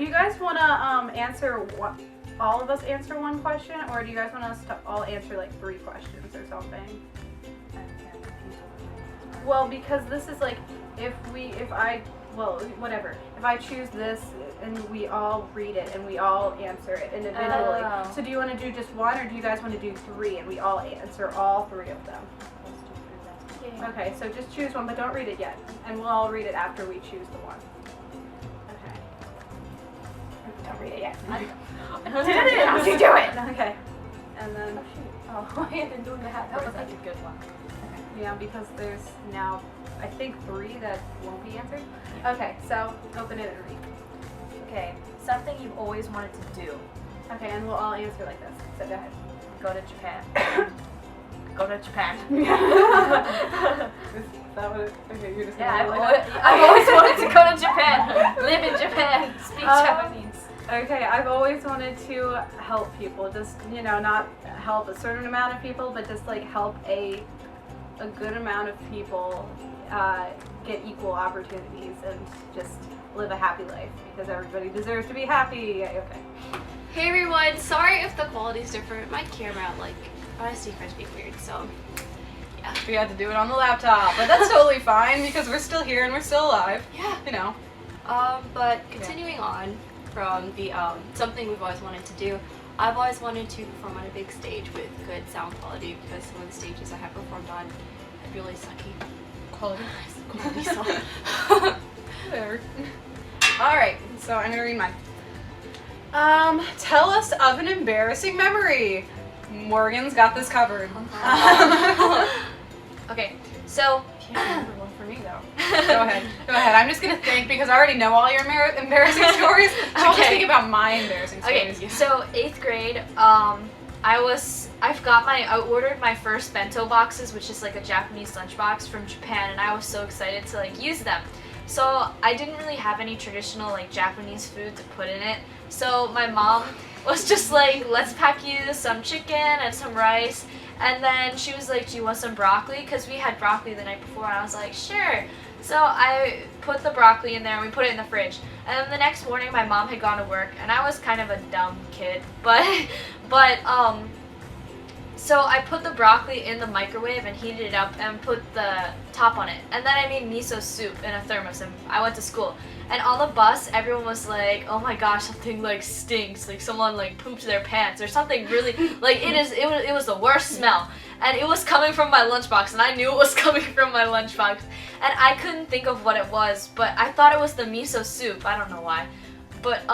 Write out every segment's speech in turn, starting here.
you guys want to all of us answer one question, or do you guys want us to all answer like 3 questions or something? Well, because this is like, if I choose this and we all read it and we all answer it individually. Oh. So do you want to do just 1, or do you guys want to do 3 and we all answer all 3 of them? Yeah. Okay, so just choose one, but don't read it yet, and we'll all read it after we choose the one. Okay. Don't read it yet. How'd you do it? Okay. And then, Oh, I had to do that. That was like a good one. yeah, because there's now, I think 3 that won't be answered. Okay, so open it and read. Okay, something you've always wanted to do. Okay, and we'll all answer like this. So go ahead. Go to Japan. Go to Japan. Is that what it, okay, you're just Yeah, gonna I've always wanted to go to Japan. Live in Japan. Speak Japanese. Okay, I've always wanted to help people. Just, not help a certain amount of people, but just like help a good amount of people get equal opportunities and just live a happy life, because everybody deserves to be happy. Okay. Hey everyone, sorry if the quality's different. My camera, honestly, friends being weird, so yeah. We had to do it on the laptop, but that's totally fine because we're still here and we're still alive. Yeah. But continuing on from the something we've always wanted to do, I've always wanted to perform on a big stage with good sound quality, because some of the stages I have performed on are really sucky. Quality. Song. Whatever. Alright, so I'm gonna read mine. Tell us of an embarrassing memory. Morgan's got this covered. Okay, so Can't remember one for me though. Go ahead. I'm just gonna think, because I already know all your embarrassing stories. So I'll just think about my embarrassing stories. Okay, so 8th grade, I ordered my first bento boxes, which is like a Japanese lunchbox from Japan, and I was so excited to use them. So I didn't really have any traditional Japanese food to put in it. So my mom was just like, let's pack you some chicken and some rice. And then she was like, do you want some broccoli? Because we had broccoli the night before, and I was like, sure. So I put the broccoli in there and we put it in the fridge. And then the next morning my mom had gone to work, and I was kind of a dumb kid, so I put the broccoli in the microwave and heated it up and put the top on it. And then I made miso soup in a thermos, and I went to school. And on the bus, everyone was like, oh my gosh, something stinks. Someone pooped their pants or something really, it was the worst smell. And it was coming from my lunchbox, and I knew it was coming from my lunchbox. And I couldn't think of what it was, but I thought it was the miso soup. I don't know why. But,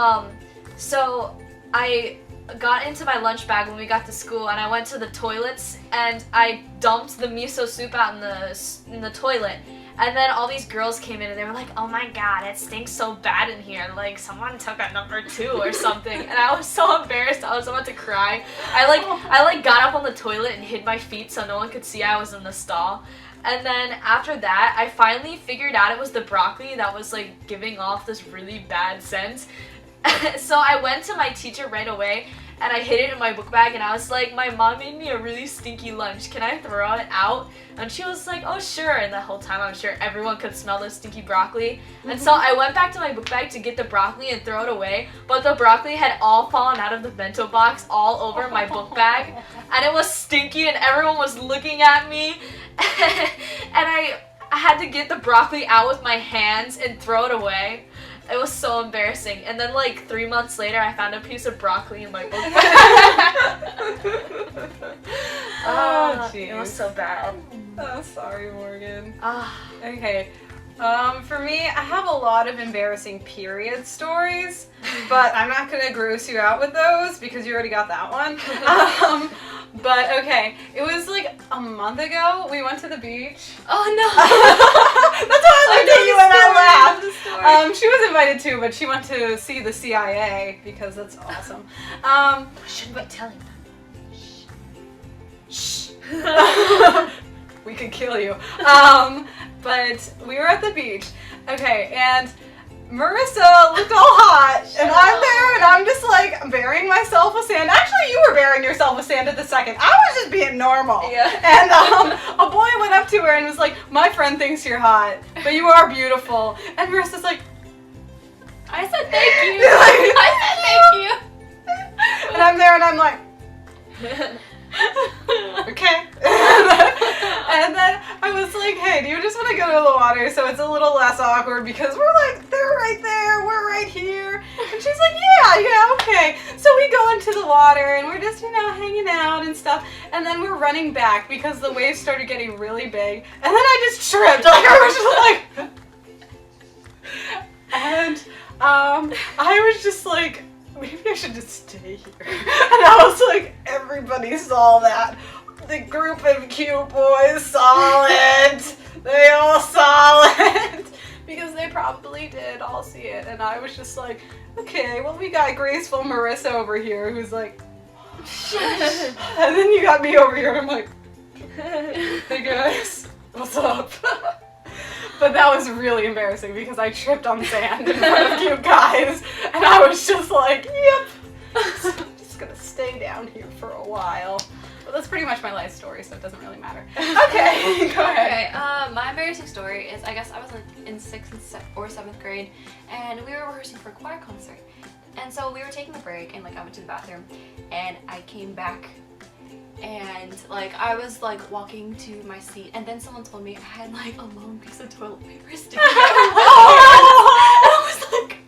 so I got into my lunch bag when we got to school, and I went to the toilets and I dumped the miso soup out in the toilet. And then all these girls came in and they were like, oh my god, it stinks so bad in here. Someone took a number 2 or something. And I was so embarrassed. I was about to cry. I got up on the toilet and hid my feet so no one could see I was in the stall. And then after that, I finally figured out it was the broccoli that was giving off this really bad scent. So I went to my teacher right away and I hid it in my book bag, and I was like, my mom made me a really stinky lunch. Can I throw it out? And she was like, oh sure. And the whole time I'm sure everyone could smell the stinky broccoli. And so I went back to my book bag to get the broccoli and throw it away, but the broccoli had all fallen out of the bento box all over my book bag, and it was stinky and everyone was looking at me. And I had to get the broccoli out with my hands and throw it away. It was so embarrassing. And then 3 months later, I found a piece of broccoli in my book bag. Oh, jeez. It was so bad. Oh, sorry, Morgan. Ah. Okay. For me, I have a lot of embarrassing period stories, but I'm not gonna gross you out with those because you already got that one. But okay, it was a month ago. We went to the beach. Oh no! That's why I looked at you and I laughed. The She was invited too, but she went to see the CIA because that's awesome. Shouldn't be telling them. Shh. We could kill you. But we were at the beach. Okay, and Marissa looked all hot, and I'm there, and I'm just burying myself with sand. Actually, you were burying yourself with sand at the second. I was just being normal. Yeah. And a boy went up to her and was like, my friend thinks you're hot, but you are beautiful. And Marissa's like, I said thank you. there, and I'm like, okay. And then I was like, hey, do you just want to go to the water so it's a little less awkward because we're like, they're right there, we're right here. And she's like, yeah, okay. So we go into the water and we're just, hanging out and stuff. And then we're running back because the waves started getting really big. And then I just tripped. Like, I was just like, and I was just like, maybe I should just stay here. And I was like, everybody saw that. The group of cute boys saw it. They all saw it. Because they probably did all see it. And I was just like, okay, well, we got graceful Marissa over here who's like, and then you got me over here and I'm like, hey guys, what's up? But that was really embarrassing because I tripped on sand in front of you guys. And I was just like, yep. I'm just gonna stay down here for a while. But that's pretty much my life story, so it doesn't really matter. Okay, go ahead. Okay, my embarrassing story is, I guess I was like in 6th or 7th grade, and we were rehearsing for a choir concert. And so we were taking a break, and like I went to the bathroom, and I came back, and like I was like walking to my seat, and then someone told me I had like a long piece of toilet paper sticking out. And I was like,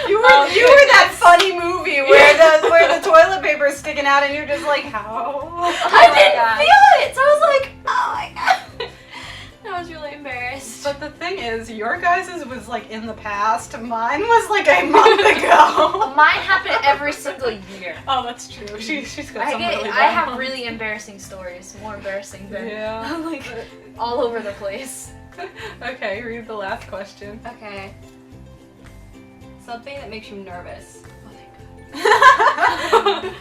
you were that funny movie where the toilet paper is sticking out and you're just like, how? I didn't feel it, so I was like, oh my god. I was really embarrassed. But the thing is, your guys's was like in the past. Mine was like a month ago. Mine happened every single year. Oh, that's true. She's got some really bad I have ones. really embarrassing stories, more embarrassing than Yeah. all over the place. Okay, read the last question. Okay. Something that makes you nervous. Oh, thank God.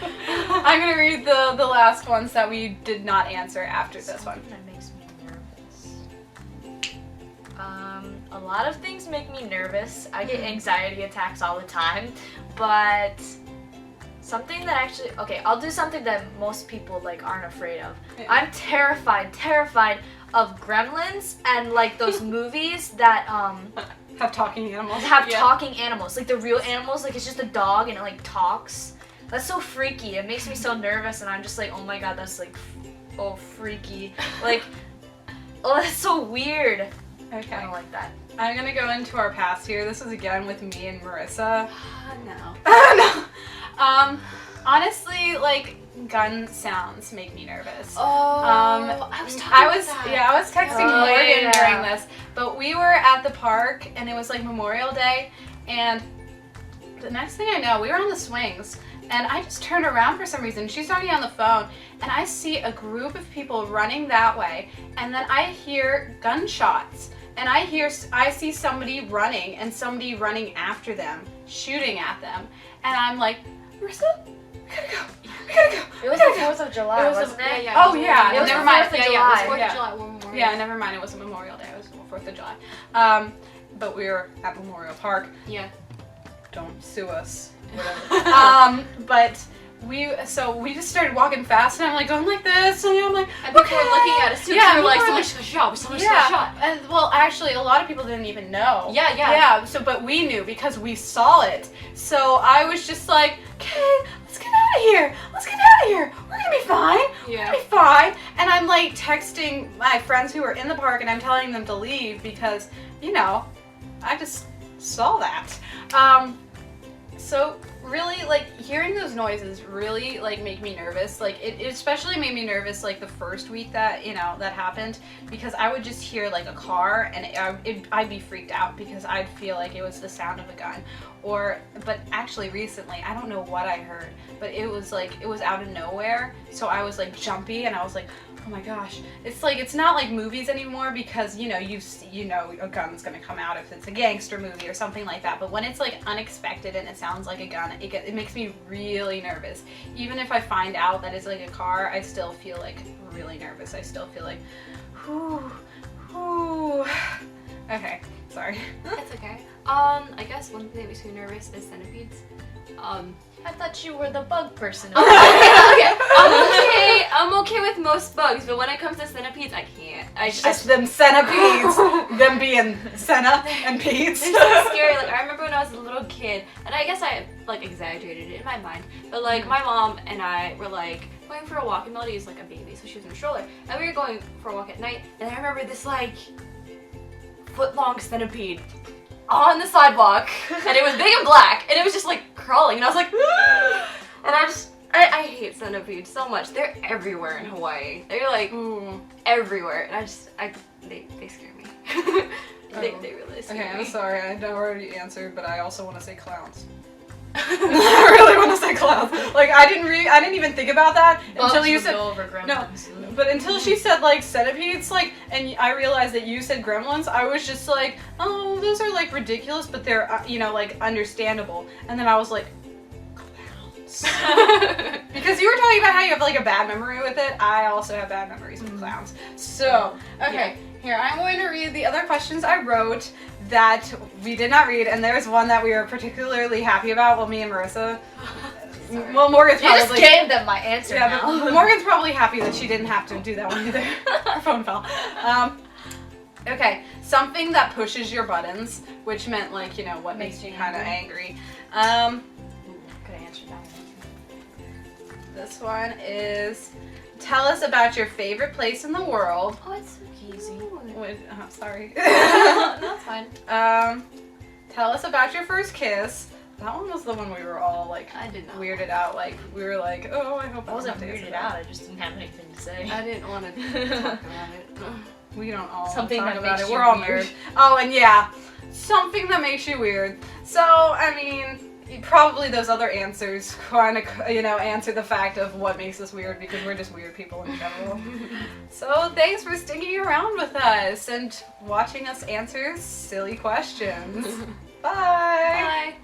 I'm gonna read the last ones that we did not answer after this one. Something that makes me nervous. A lot of things make me nervous. I get anxiety attacks all the time, but something that actually, okay, I'll do something that most people like aren't afraid of. Yeah. I'm terrified of gremlins and like those movies that Have talking animals. have Yeah. talking animals, like the real animals, like it's just a dog and it like talks. That's so freaky. It makes me so nervous, and I'm just like, oh my god, that's like, oh freaky. Like, oh, that's so weird. Okay. I don't like that. I'm gonna go into our past here. This is again with me and Marissa. No. No. Honestly, like gun sounds make me nervous. Oh, I was texting Oh, Morgan yeah. during this, but we were at the park and it was like Memorial Day, and the next thing I know, we were on the swings, and I just turned around for some reason. She's already on the phone, and I see a group of people running that way, and then I hear gunshots, and I see somebody running, and somebody running after them, shooting at them, and I'm like, Marissa, we gotta go. It was the 4th of July, wasn't it? Yeah, Oh yeah, It was never the mind. 4th of Yeah, July. it was 4th Yeah. of July. We're Memorial. Yeah, never mind. It wasn't Memorial Day. It was 4th of July. But we were at Memorial Park. Yeah. Don't sue us. Whatever. But we just started walking fast, and I'm like going like this, and I'm like, And people were looking at us too. Yeah, Yeah, we were like, people were someone just got shot. Someone just got shot. And well, actually, a lot of people didn't even know. Yeah. Yeah. So, but we knew because we saw it. So I was just like, okay, let's get out of here. Let's get out of here. We're gonna be fine. We're gonna be fine. And I'm like texting my friends who were in the park, and I'm telling them to leave because, I just saw that. So really, like, hearing those noises really, like, make me nervous. Like, it especially made me nervous, like, the first week that, that happened, because I would just hear, like, a car, and I'd be freaked out because I'd feel like it was the sound of a gun. But actually recently, I don't know what I heard, but it was out of nowhere, so I was, like, jumpy, and I was like, oh my gosh. It's not like movies anymore because, you know a gun's gonna come out if it's a gangster movie or something like that. But when it's like unexpected and it sounds like a gun, it makes me really nervous. Even if I find out that it's like a car, I still feel like really nervous. I still feel like, whew. Okay, sorry. It's okay. I guess one thing that makes me nervous is centipedes. I thought you were the bug person. Okay. I'm okay with most bugs, but when it comes to centipedes, I can't. Just them centipedes, them being Senna and Pedes. They're so scary. Like I remember when I was a little kid, and I guess I like exaggerated it in my mind, but like my mom and I were like going for a walk, and Melody is like a baby, so she was in a stroller, and we were going for a walk at night, and I remember this like foot-long centipede on the sidewalk, and it was big and black, and it was just like crawling, and I was like, and I hate centipedes so much. They're everywhere in Hawaii. They're like everywhere, and they scare me. they really scare me. Okay, I'm sorry, I already answered, but I also want to say clowns. I really want to say clowns. Like I didn't even think about that until you said but until she said like centipedes, like, and I realized that you said gremlins. I was just like, oh, those are like ridiculous, but they're like understandable. And then I was like, clowns, because you were talking about how you have like a bad memory with it. I also have bad memories with clowns. So okay, here I'm going to read the other questions I wrote that we did not read, and there's one that we were particularly happy about. Well, me and Marissa. Well, Morgan's you probably. just gave them my answer. Yeah, now. but Morgan's probably happy that she didn't have to do that one either. Her phone fell. Okay, something that pushes your buttons, which meant like what makes you kind of angry. Could I answer that? This one is, tell us about your favorite place in the world. Oh, it's so easy. Sorry. No, that's fine. Tell us about your first kiss. That one was the one we were all like I did not. weirded out. Like we were like, oh, I hope I wasn't don't have to weirded answer out. that. I just didn't have anything to say. I didn't want to talk about it. We don't all Something talk that about makes it. you We're all weird. nerds. Oh, and yeah, something that makes you weird. So I mean, probably those other answers kind of answer the fact of what makes us weird, because we're just weird people in general. So thanks for sticking around with us and watching us answer silly questions. Bye. Bye.